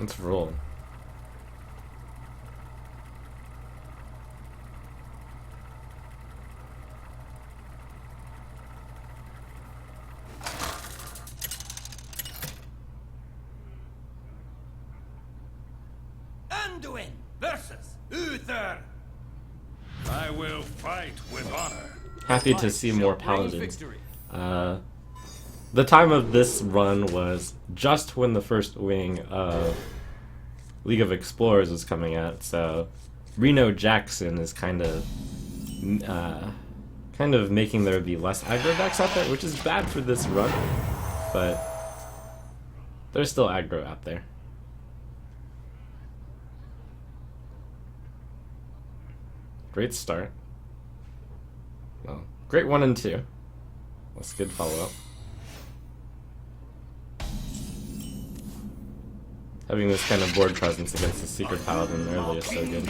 Let's roll. Anduin versus Uther. I will fight with honor. Happy to see more paladins. The time of this run was just when the first wing of League of Explorers was coming out, so Reno Jackson is kind of making there be less aggro decks out there, which is bad for this run, but there's still aggro out there. Great start. Well, great 1 and 2. That's good follow-up. Having this kind of board presence against the Secret Paladin early is so good.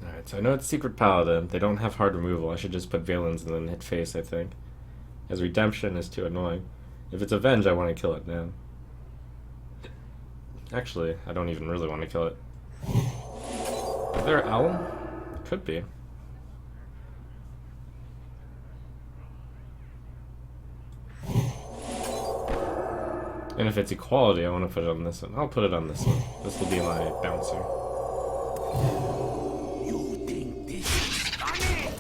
Alright, so I know it's Secret Paladin. They don't have hard removal. I should just put Valens and then hit face, I think. As Redemption is too annoying. If it's Avenge, I want to kill it now. Actually, I don't even really want to kill it. Is there an owl? Could be. And if it's equality, I want to put it on this one. I'll put it on this one. This will be my bouncer. You think this is funny?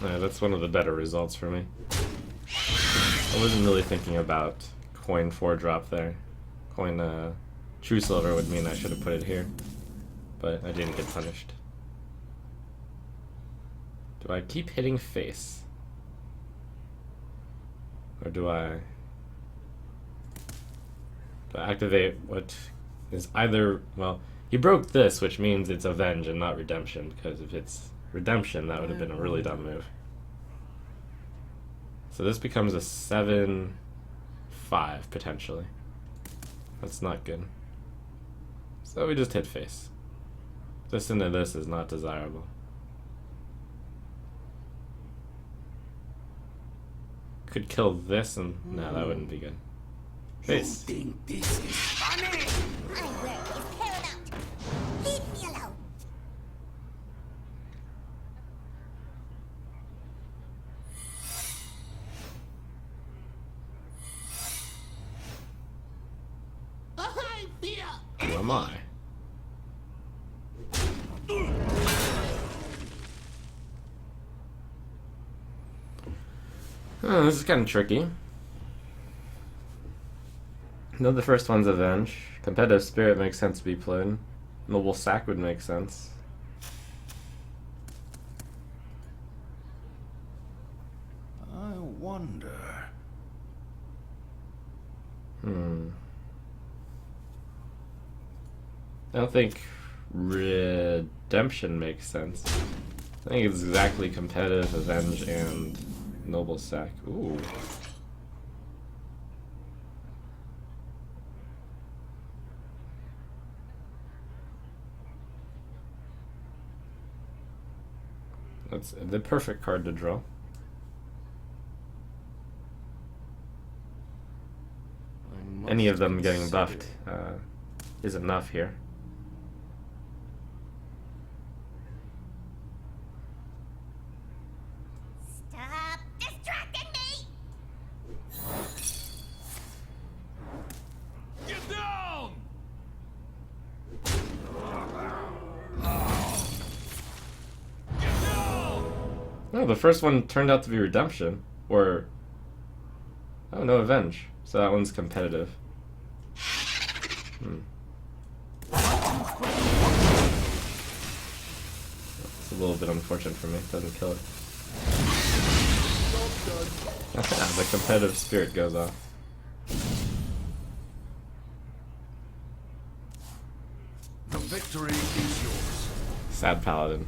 Yeah, that's one of the better results for me. I wasn't really thinking about coin 4-drop there. Coin True Silver would mean I should have put it here, but I didn't get punished. Do I keep hitting face? Or do I activate what is either, well, he broke this, which means it's Avenge and not Redemption, because if it's Redemption, that would have been a really dumb move. So this becomes a 7-5, potentially. That's not good. So we just hit face. This into this is not desirable. Could kill this and... no, that wouldn't be good. Face. You think this is funny? My work is paramount. Leave me alone. Who am I? Oh, this is kind of tricky. No, the first one's Avenge. Competitive Spirit makes sense to be played. Noble Sack would make sense. I wonder. I don't think Redemption makes sense. I think it's exactly competitive, Avenge, and Noble Sack. Ooh. That's the perfect card to draw. Any of them getting buffed is enough here. Stop distracting me! Get down! Get down! No, the first one turned out to be Redemption. Or... oh, no, Avenge. So that one's competitive. It's a little bit unfortunate for me. It doesn't kill it. The competitive spirit goes off. The victory is yours. Sad paladin.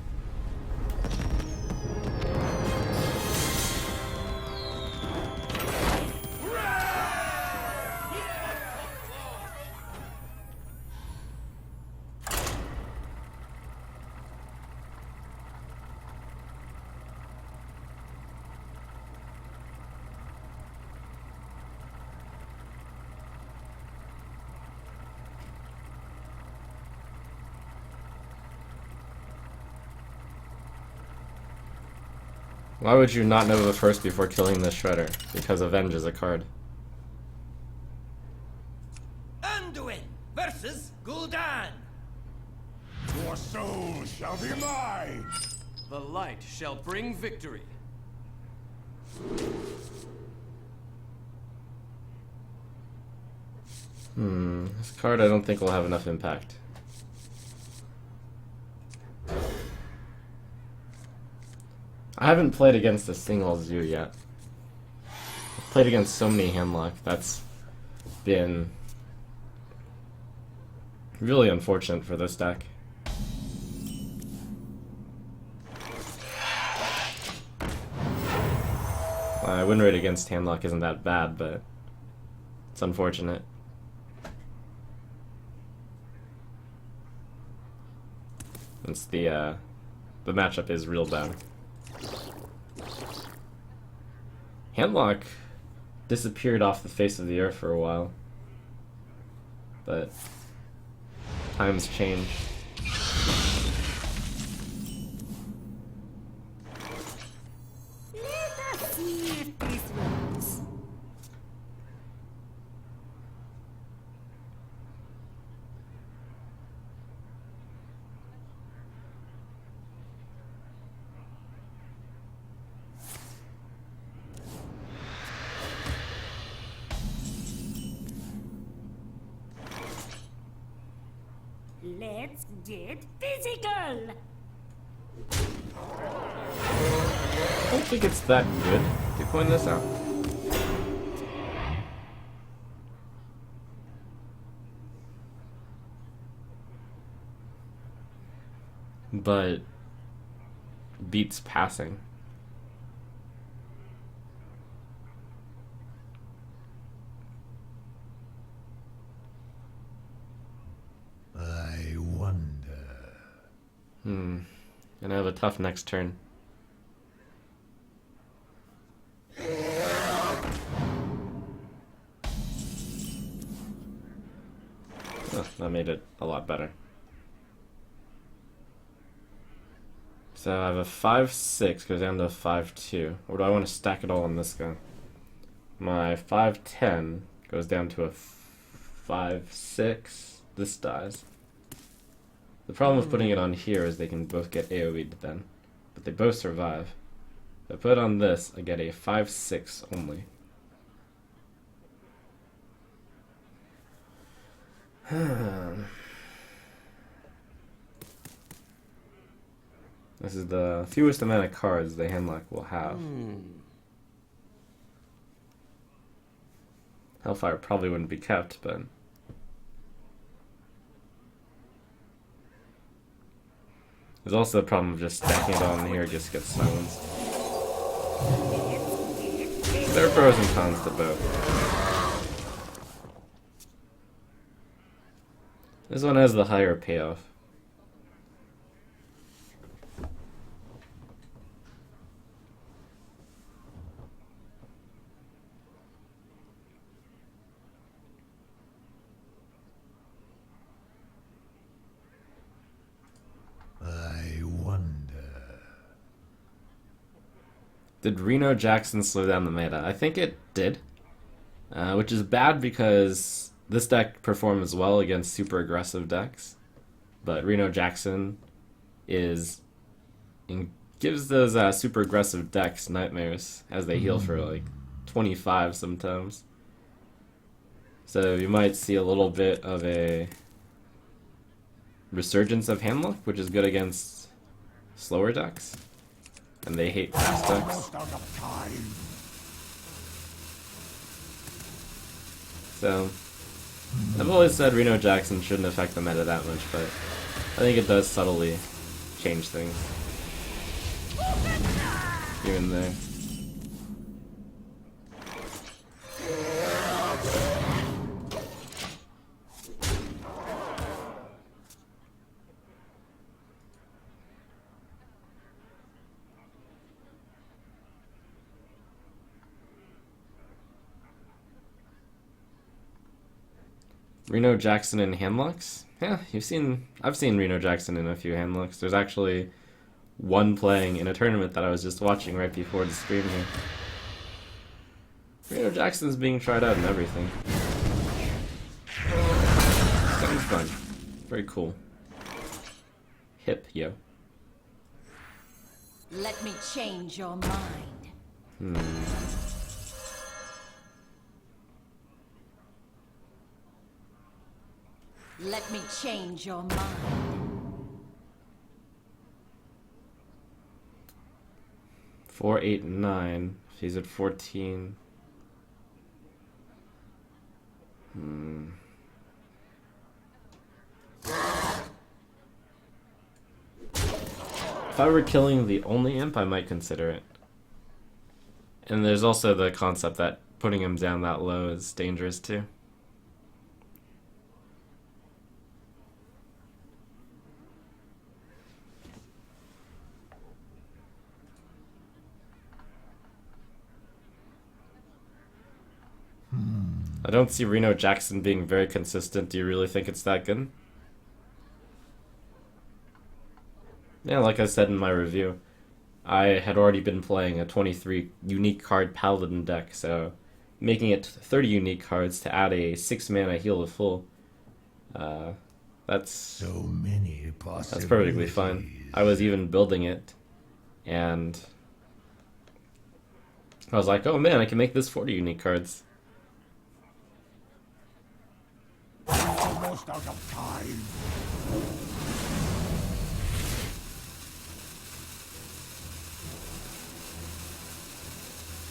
Why would you not know the first before killing the Shredder? Because Avenge is a card. Anduin versus Gul'dan. Your soul shall be mine! The light shall bring victory. This card I don't think will have enough impact. I haven't played against a single zoo yet. I've played against so many handlock. That's been really unfortunate for this deck. My win rate against handlock isn't that bad, but it's unfortunate. Since the matchup is real bad. Handlock disappeared off the face of the earth for a while, but times change. Let us see if this works. Let's get physical! I don't think it's that good to point this out. But beats passing. I wonder. And I have a tough next turn. Oh, that made it a lot better. So I have a 5-6 goes down to a 5-2. Or do I want to stack it all on this guy? My 5-10 goes down to a 5-6. This dies. The problem with putting it on here is they can both get AoE'd then. But they both survive. If I put it on this, I get a 5-6 only. This is the fewest amount of cards the handlock will have. Hellfire probably wouldn't be kept, but there's also the problem of just stacking it on here, just gets silenced. There are pros and cons to both. This one has the higher payoff. I wonder. Did Reno Jackson slow down the meta? I think it did. Which is bad because this deck performs well against super aggressive decks. But Reno Jackson gives those super aggressive decks nightmares as they heal for like 25 sometimes. So you might see a little bit of a resurgence of handlock, which is good against slower decks. And they hate fast decks. Almost out of time. So I've always said Reno Jackson shouldn't affect the meta that much, but I think it does subtly change things. Even there. Reno Jackson in handlocks? Yeah, I've seen Reno Jackson in a few handlocks. There's actually one playing in a tournament that I was just watching right before the stream here. Reno Jackson's being tried out and everything. Sounds fun. Very cool. Hip, yo. Let me change your mind. Let me change your mind. 4, 8, 9. She's at 14. If I were killing the only imp, I might consider it. And there's also the concept that putting him down that low is dangerous too. I don't see Reno Jackson being very consistent. Do you really think it's that good? Yeah, like I said in my review, I had already been playing a 23 unique card Paladin deck, so making it 30 unique cards to add a 6-mana heal to full, that's So many possibilities. that's perfectly fine. I was even building it, and I was like, oh man, I can make this 40 unique cards. Almost out of time.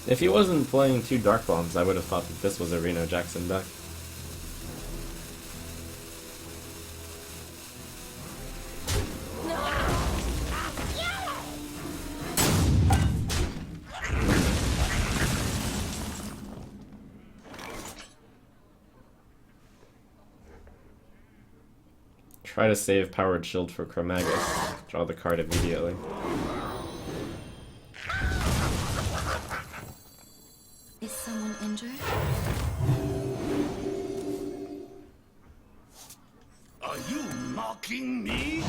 If he wasn't playing 2 Dark Bombs, I would have thought that this was a Reno Jackson deck. Try to save Powered Shield for Chromagus. Draw the card immediately. Is someone injured? Are you mocking me?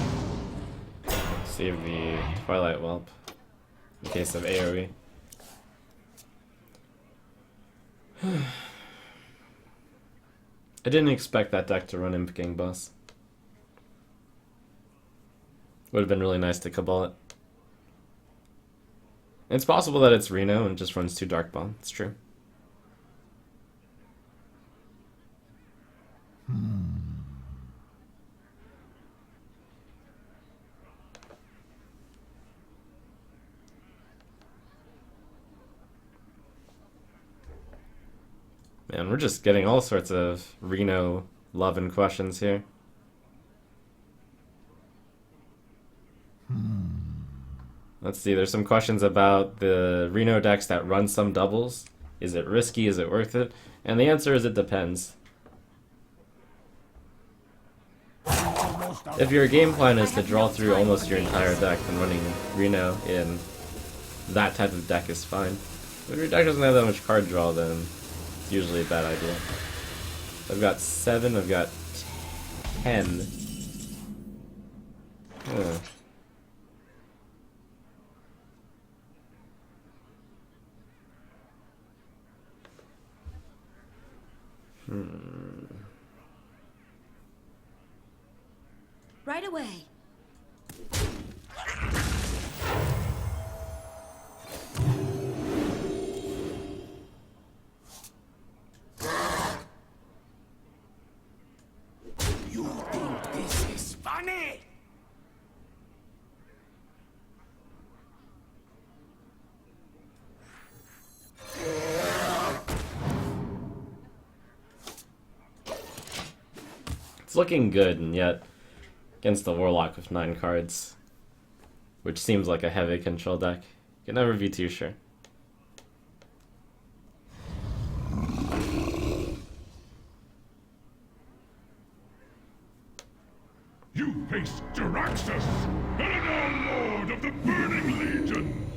Save the Twilight Whelp in case of AoE. I didn't expect that deck to run Imp Gang Boss. Would have been really nice to Cabal it. It's possible that it's Reno and just runs 2 Dark Bomb. It's true. Man, we're just getting all sorts of Reno love and questions here. Let's see, there's some questions about the Reno decks that run some doubles. Is it risky? Is it worth it? And the answer is it depends. If your game plan is to draw through almost your entire deck, then running Reno in that type of deck is fine. But if your deck doesn't have that much card draw, then it's usually a bad idea. I've got 7, I've got 10. Huh. Right away. You think this is funny? It's looking good, and yet against the Warlock with 9 cards, which seems like a heavy control deck. You can never be too sure. You face Jaraxxus, Eredar Lord of the Burning Legion!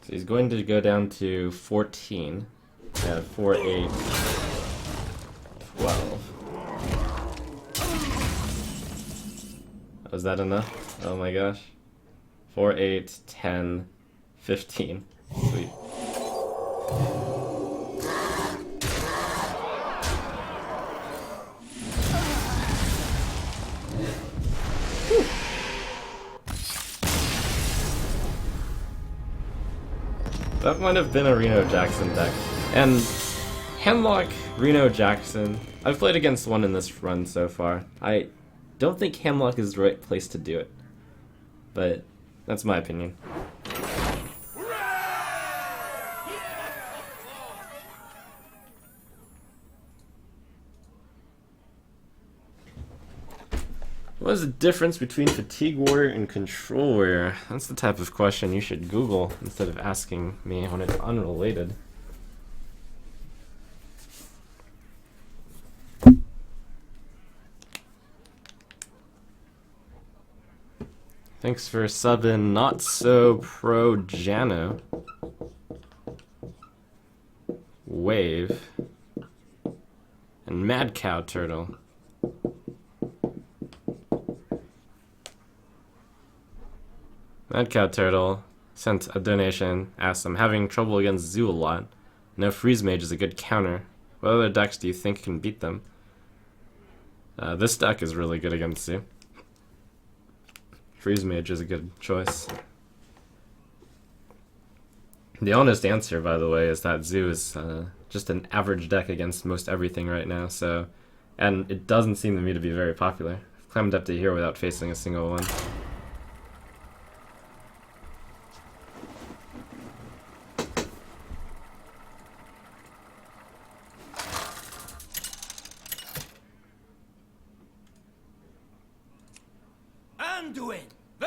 So he's going to go down to 14. 4, 8, 12. Was that enough? Oh my gosh. 4, 8, 10, 15. Sweet. That might have been a Reno Jackson deck. And Hemlock, Reno Jackson, I've played against one in this run so far. I don't think Hemlock is the right place to do it. But that's my opinion. What is the difference between Fatigue Warrior and Control Warrior? That's the type of question you should Google instead of asking me when it's unrelated. Thanks for subbing Not So Pro Jano. Wave. And Mad Cow Turtle. Mad Cow Turtle sent a donation, asked, I'm having trouble against Zoo a lot. No Freeze Mage is a good counter. What other decks do you think can beat them? This deck is really good against Zoo. Freeze Mage is a good choice. The honest answer, by the way, is that Zoo is just an average deck against most everything right now, so... And it doesn't seem to me to be very popular. I've climbed up to here without facing a single one.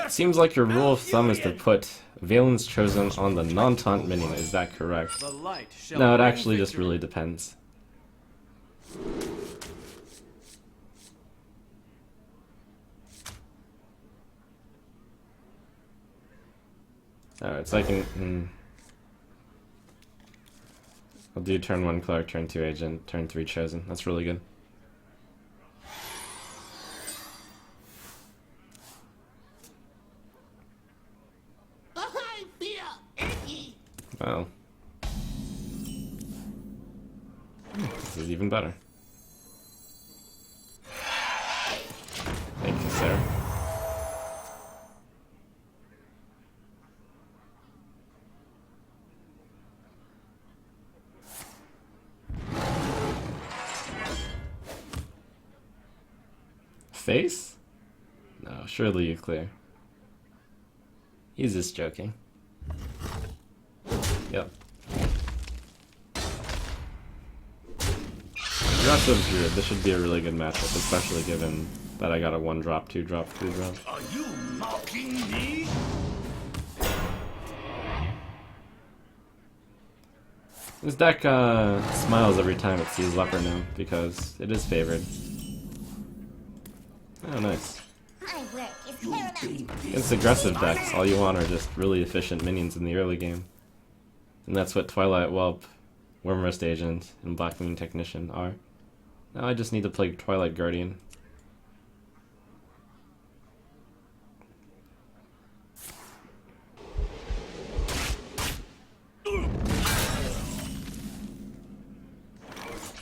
Seems like your rule of thumb is to put Valen's Chosen on the non-taunt minion, is that correct? No, it actually just really depends. Alright, so I can... I'll do turn 1 Cleric, turn 2 Agent, turn 3 Chosen. That's really good. Well, this is even better. Thank you, sir. Face? No, surely you clear. He's just joking. Yep. Aggressive Druid, this should be a really good matchup, especially given that I got a 1-drop, 2-drop, 3-drop. Are you mocking me? This deck smiles every time it sees Leper Gnome, because it is favored. Oh, nice. My work is paramount. Against aggressive decks, all you want are just really efficient minions in the early game. And that's what Twilight Whelp, Wormrust Agent, and Blackwing Technician are. Now I just need to play Twilight Guardian.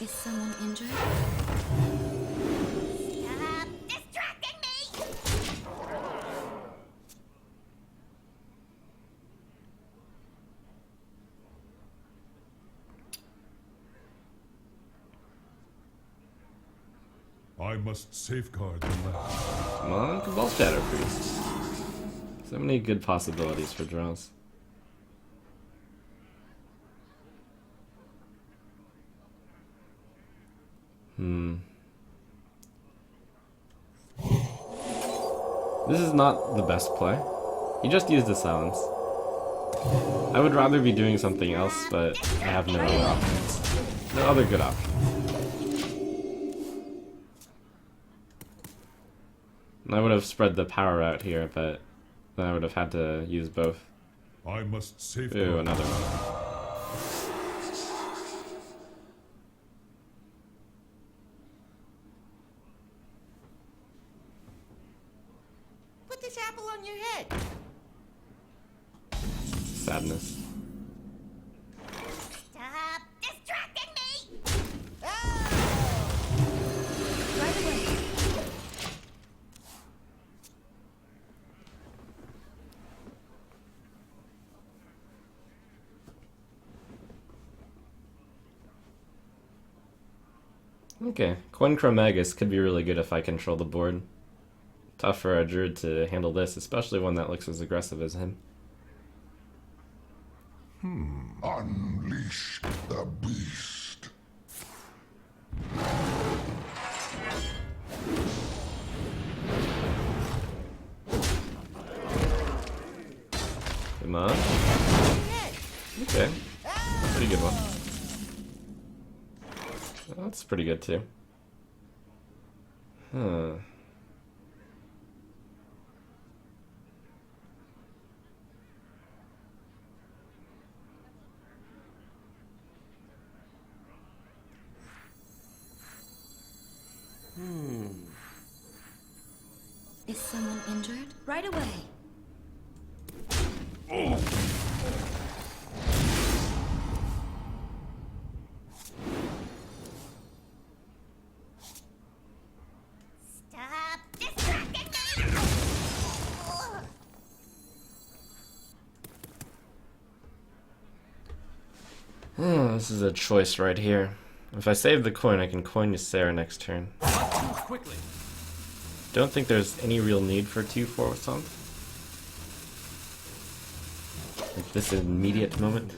Is someone injured? Stop distracting me! I must safeguard the land. Come on, Cabal Shadow Priest. So many good possibilities for draws. This is not the best play. He just used the silence. I would rather be doing something else, but I have no other options. No other good option. And I would have spread the power out here, but then I would have had to use both. I must save Ooh, another one. Put this apple on your head. Sadness. Stop distracting me! Right away. Okay, Coin Chromagus could be really good if I control the board. Tough for a druid to handle this, especially one that looks as aggressive as him. Unleash the beast. Come on. Okay. Pretty good one. That's pretty good too. Huh. Is someone injured? Right away. Stop distracting me! This is a choice right here. If I save the coin, I can coin Ysera next turn. Move quickly. Don't think there's any real need for 2-4 with something. Like this immediate moment.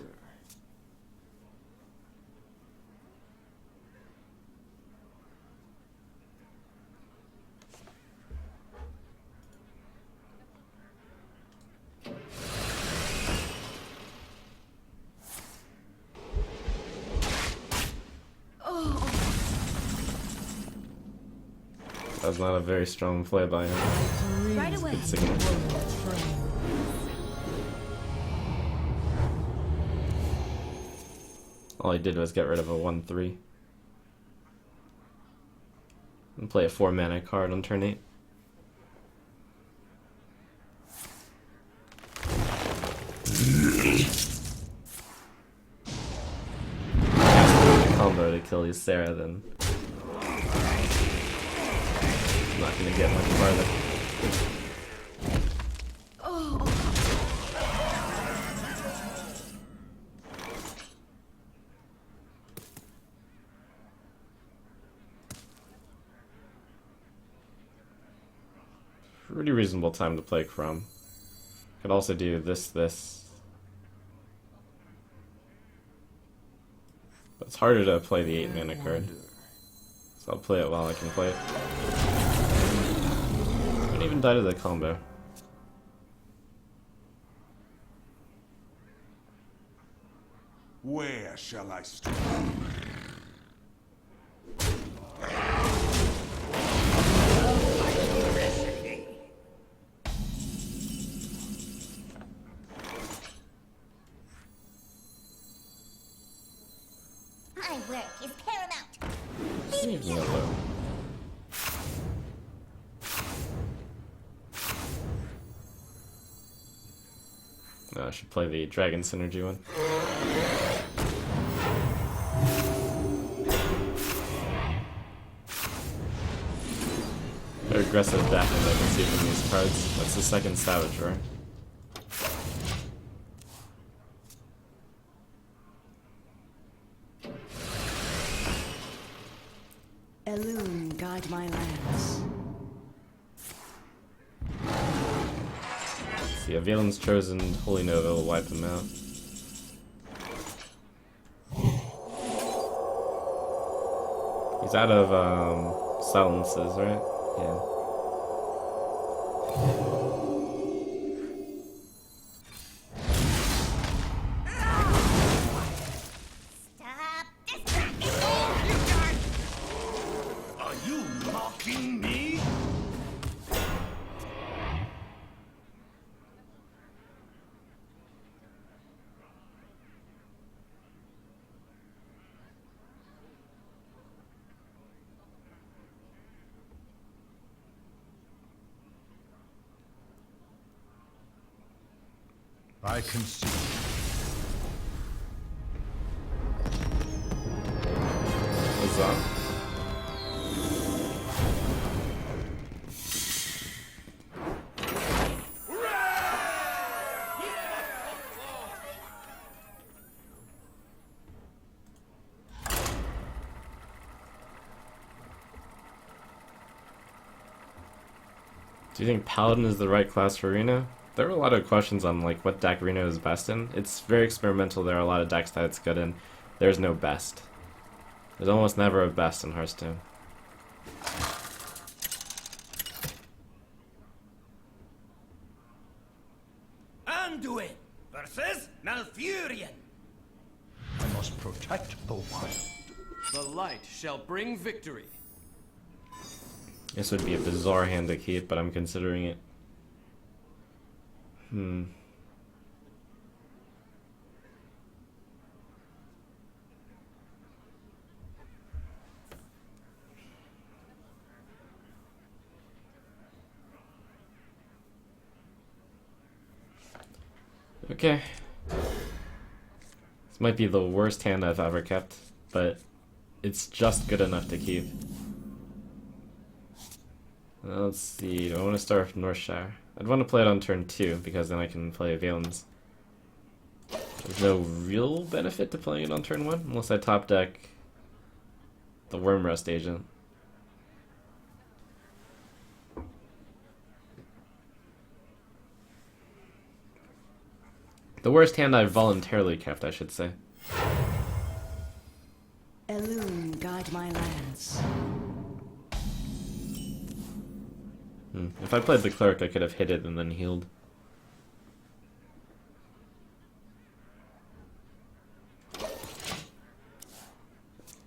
That was not a very strong play by him. Right away. Good signal. All he did was get rid of a 1-3. And play a 4-mana card on turn 8. Combo to kill Ysera, then I'm not gonna get much farther. Pretty reasonable time to play Chrome. Could also do this. But it's harder to play the 8-mana card. So I'll play it while I can play it. Don't even die to the combo. Where shall I strike? My work is paramount. Leave me alone. No, I should play the Dragon Synergy one. Very aggressive damage I can see from these cards. That's the second Savage Roar. Elune, guide my lands. See, Avelin's chosen, Holy Nova will wipe him out. He's out of silences, right? Yeah. I can see. What's that? Do you think Paladin is the right class for Arena? There were a lot of questions on like what deck Arena is best in. It's very experimental. There are a lot of decks that it's good in. There's no best. There's almost never a best in Hearthstone. Anduin versus Malfurion. I must protect the wild. The light shall bring victory. This would be a bizarre hand to keep, but I'm considering it. Okay. This might be the worst hand I've ever kept, but it's just good enough to keep. Let's see, do I want to start with Northshire? I'd want to play it on turn 2, because then I can play Valens. There's no real benefit to playing it on turn 1, unless I top deck the Wormrust agent. The worst hand I've voluntarily kept, I should say. Elune, guide my lands. If I played the Cleric, I could have hit it and then healed.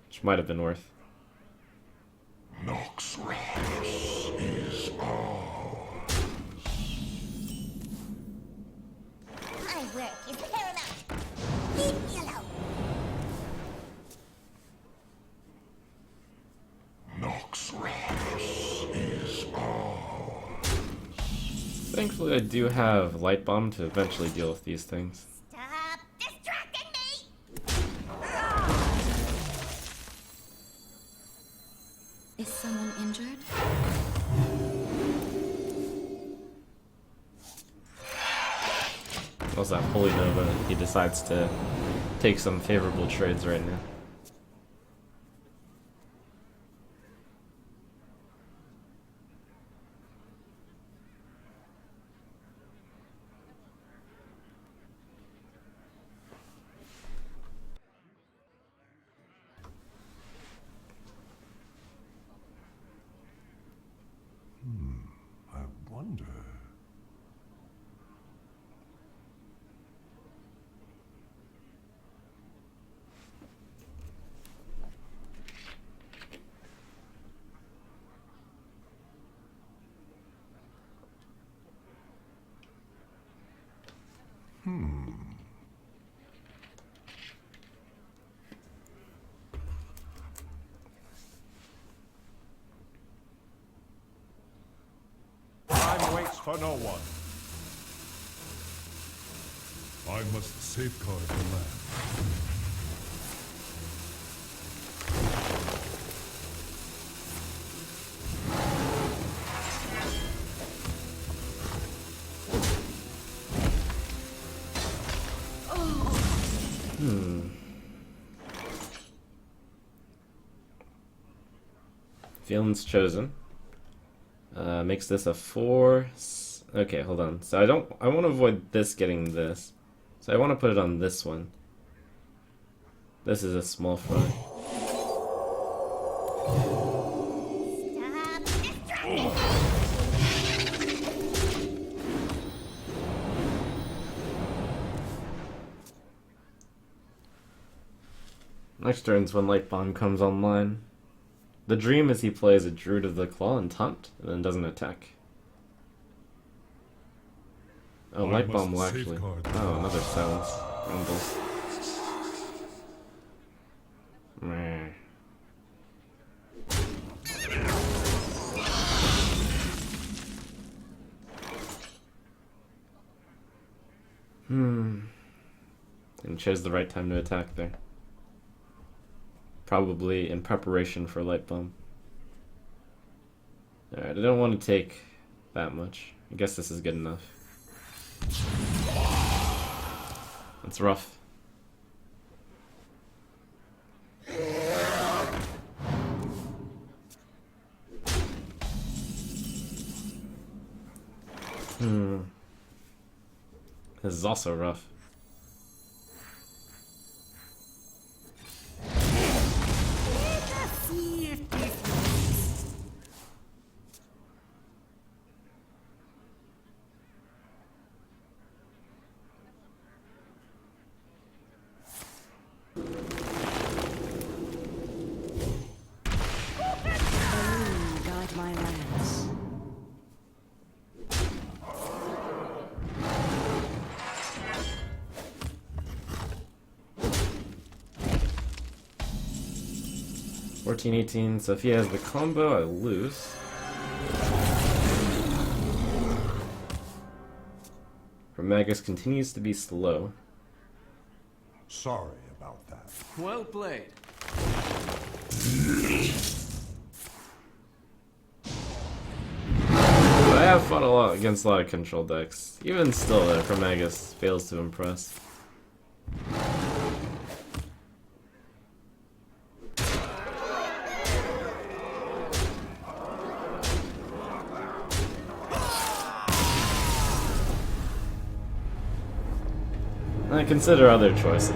Which might have been worth. Noxramas is ours. My work is paramount. Leave me alone. Noxramas is ours. Thankfully, I do have Light Bomb to eventually deal with these things. Stop distracting me! Is someone injured? What's that? Holy Nova. He decides to take some favorable trades right now. I wonder. Time waits for no one. I must safeguard the land. Valens chosen. Makes this a 4. Okay, hold on. So I want to avoid this getting this. So I want to put it on this one. This is a small fry. Stop distracting me! Next turn's when Light Bomb comes online. The dream is he plays a Druid of the Claw and Taunt, and then doesn't attack. Oh, I Light Bomb will must actually... safeguard the Oh, land. another silence. Rumbles. Meh. and chose the right time to attack there. Probably in preparation for Light Bomb. Alright, I don't want to take that much. I guess this is good enough. That's rough. This is also rough. Balloon, guide my lands. $14-18, so if he has the combo, I lose. Magus continues to be slow. Sorry about that. Well played. But I have fought a lot against a lot of control decks. Even still, though, Magus fails to impress. I consider other choices.